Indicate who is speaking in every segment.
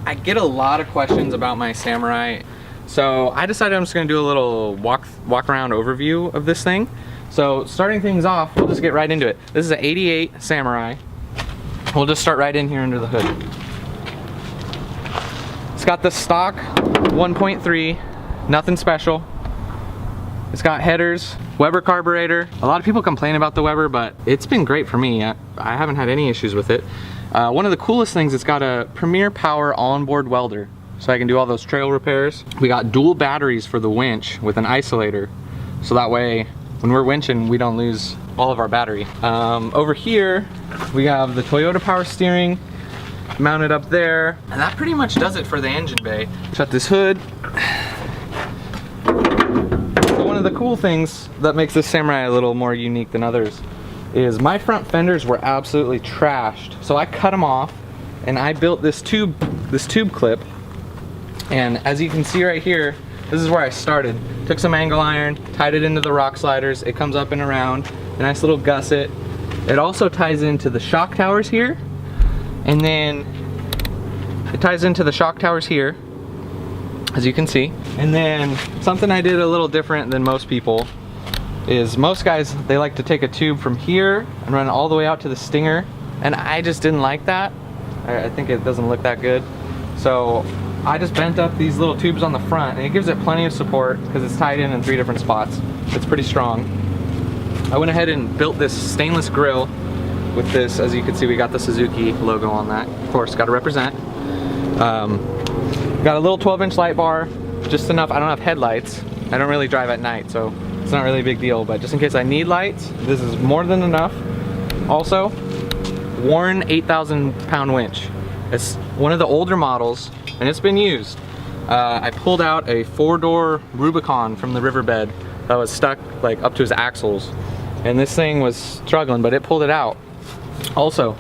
Speaker 1: I get a lot of questions about my Samurai, so I decided I'm just gonna do a little walk around overview of this thing. So starting things off, we'll just get right into it. This is an 88 Samurai. We'll just start right in here under the hood. It's got the stock 1.3, nothing special. It's got headers, Weber carburetor. A lot of people complain about the Weber, but it's been great for me. I haven't had any issues with it. One of the coolest things, it's got a Premier Power onboard welder, so I can do all those trail repairs. We got dual batteries for the winch with an isolator, so that way when we're winching, we don't lose all of our battery. Over here, we have the Toyota power steering mounted up there, and that pretty much does it for the engine bay. Shut this hood. One of the cool things that makes this Samurai a little more unique than others is my front fenders were absolutely trashed. So I cut them off and I built this tube clip. And as you can see right here, this is where I started. Took some angle iron, tied it into the rock sliders. It comes up and around, a nice little gusset. It also ties into the shock towers here. And then it ties into the shock towers here, as you can see. And then something I did a little different than most people is most guys, they like to take a tube from here and run it all the way out to the stinger. And I just didn't like that. I think it doesn't look that good. So I just bent up these little tubes on the front, and it gives it plenty of support because it's tied in 3 different spots. It's pretty strong. I went ahead and built this stainless grill with this. As you can see, we got the Suzuki logo on that. Of course, got to represent. Got a little 12-inch light bar, just enough. I don't have headlights. I don't really drive at night, so it's not really a big deal, but just in case I need lights, this is more than enough. Also, Warren 8,000 pound winch. It's one of the older models, and it's been used. I pulled out a 4-door Rubicon from the riverbed that was stuck like up to his axles, and this thing was struggling, but it pulled it out. Also,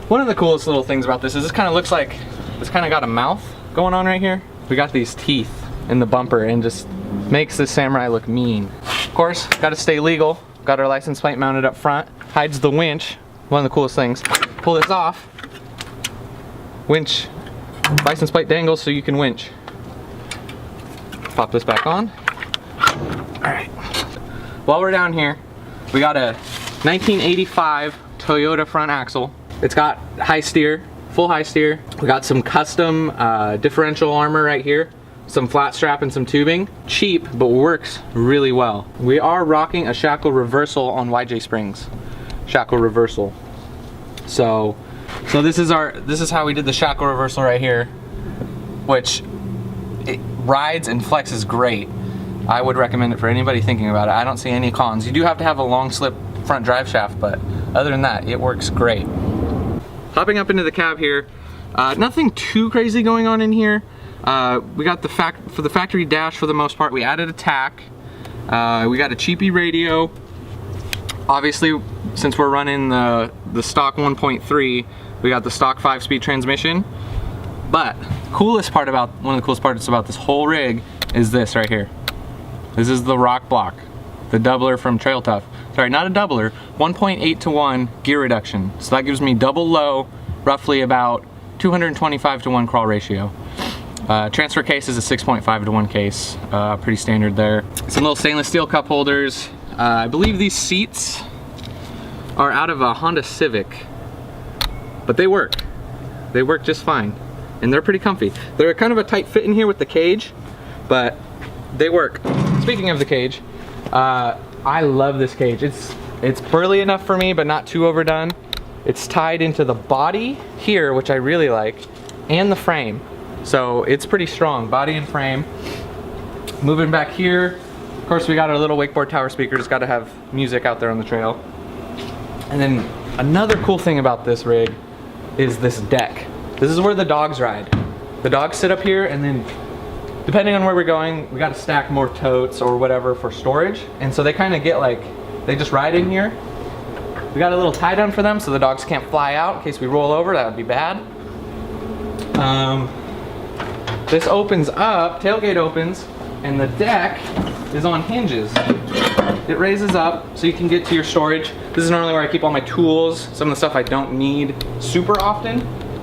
Speaker 1: one of the coolest little things about this is this kind of looks like, it's kind of got a mouth going on right here. We got these teeth in the bumper and just makes this Samurai look mean. Of course, got to stay legal. Got our license plate mounted up front. Hides the winch. One of the coolest things. Pull this off. Winch. License plate dangles so you can winch. Pop this back on. Alright. While we're down here, we got a 1985 Toyota front axle. It's got high steer, full high steer. We got some custom differential armor right here. Some flat strap and some tubing. Cheap, but works really well. We are rocking a shackle reversal on YJ springs. Shackle reversal. So this is how we did the shackle reversal right here, which it rides and flexes great. I would recommend it for anybody thinking about it. I don't see any cons. You do have to have a long slip front drive shaft, but other than that, it works great. Hopping up into the cab here, nothing too crazy going on in here. We got for the factory dash for the most part. We added a tack. We got a cheapy radio. Obviously, since we're running the stock 1.3, we got the stock 5-speed transmission. But one of the coolest parts about this whole rig is this right here. This is the rock block, the doubler from Trail Tough. Sorry, not a doubler, 1.8-to-1 gear reduction. So that gives me double low, roughly about 225-to-1 crawl ratio. Transfer case is a 6.5-to-1 case, pretty standard there. Some little stainless steel cup holders. I believe these seats are out of a Honda Civic, but they work. They work just fine, and they're pretty comfy. They're kind of a tight fit in here with the cage, but they work. Speaking of the cage, I love this cage. It's burly enough for me, but not too overdone. It's tied into the body here, which I really like, and the frame. So it's pretty strong, body and frame. Moving back here, of course we got our little wakeboard tower speakers. Got to have music out there on the trail. And then another cool thing about this rig is this deck. This is where the dogs ride. The dogs sit up here, and then depending on where we're going, we got to stack more totes or whatever for storage. And so they kind of get like, they just ride in here. We got a little tie down for them so the dogs can't fly out in case we roll over. That would be bad. This opens up, tailgate opens, and the deck is on hinges. It raises up so you can get to your storage. This is normally where I keep all my tools, some of the stuff I don't need super often.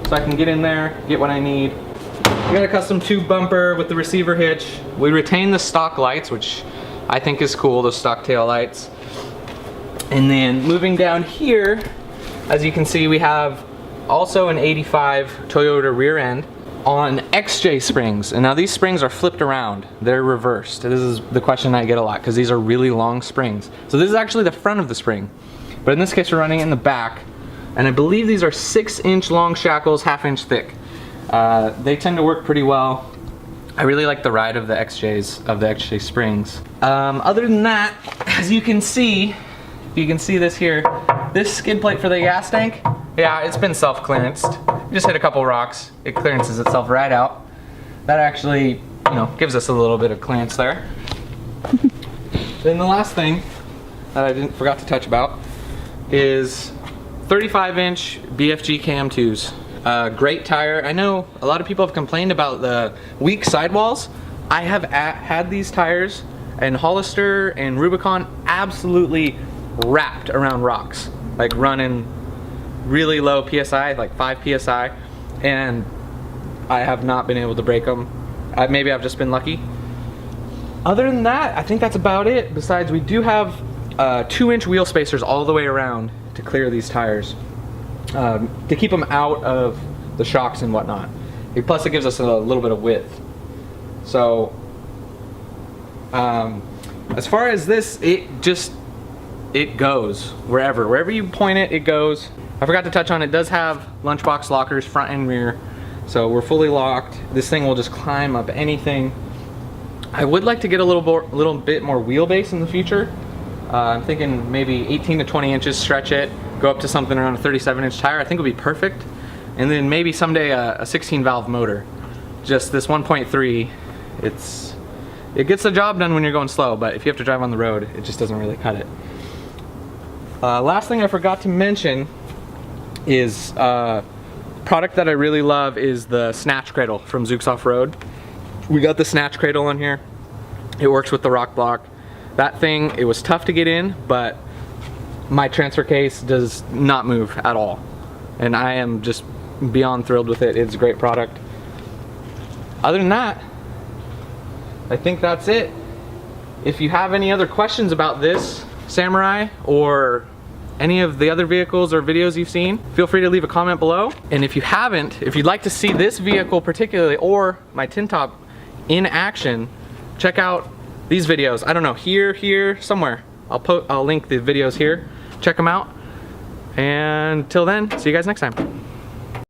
Speaker 1: so I can get in there, get what I need. We got a custom tube bumper with the receiver hitch. We retain the stock lights, which I think is cool, those stock tail lights. And then moving down here, as you can see, we have also an 85 Toyota rear end on XJ springs. And now these springs are flipped around. They're reversed. This is the question I get a lot because these are really long springs. So this is actually the front of the spring. But in this case, we're running in the back. And I believe these are 6-inch long shackles, 1/2 inch thick. They tend to work pretty well. I really like the ride of the XJ springs. Other than that, as you can see, if you can see this here, this skid plate for the gas tank, yeah, it's been self-clearanced. Just hit a couple rocks, it clearances itself right out. That actually, you know, gives us a little bit of clearance there. Then the last thing that I forgot to touch about is 35-inch BFG KM2s. Great tire. I know a lot of people have complained about the weak sidewalls. I have had these tires, and Hollister and Rubicon absolutely wrapped around rocks, like running really low PSI, like 5 PSI, and I have not been able to break them. Maybe I've just been lucky. Other than that, I think that's about it. Besides, we do have 2-inch wheel spacers all the way around to clear these tires, to keep them out of the shocks and whatnot. Plus it gives us a little bit of width. So as far as this, it goes wherever you point it, it goes. I forgot to touch on, it does have lunchbox lockers front and rear, so we're fully locked. This thing will just climb up anything. I would like to get a little bit more wheelbase in the future. I'm thinking maybe 18 to 20 inches, stretch it, go up to something around a 37-inch tire. I think would be perfect. And then maybe someday a 16-valve motor. Just this 1.3, it gets the job done when you're going slow, but if you have to drive on the road, it just doesn't really cut it. Last thing I forgot to mention is product that I really love is the snatch cradle from Zooks Off-Road. We got the snatch cradle on here. It works with the rock block. That thing, it was tough to get in, but my transfer case does not move at all. And I am just beyond thrilled with it. It's a great product. Other than that, I think that's it. If you have any other questions about this Samurai or any of the other vehicles or videos you've seen, feel free to leave a comment below. And if you haven't, if you'd like to see this vehicle particularly or my tin top in action, check out these videos. I don't know, here, somewhere. I'll link the videos here. Check them out. And till then, see you guys next time.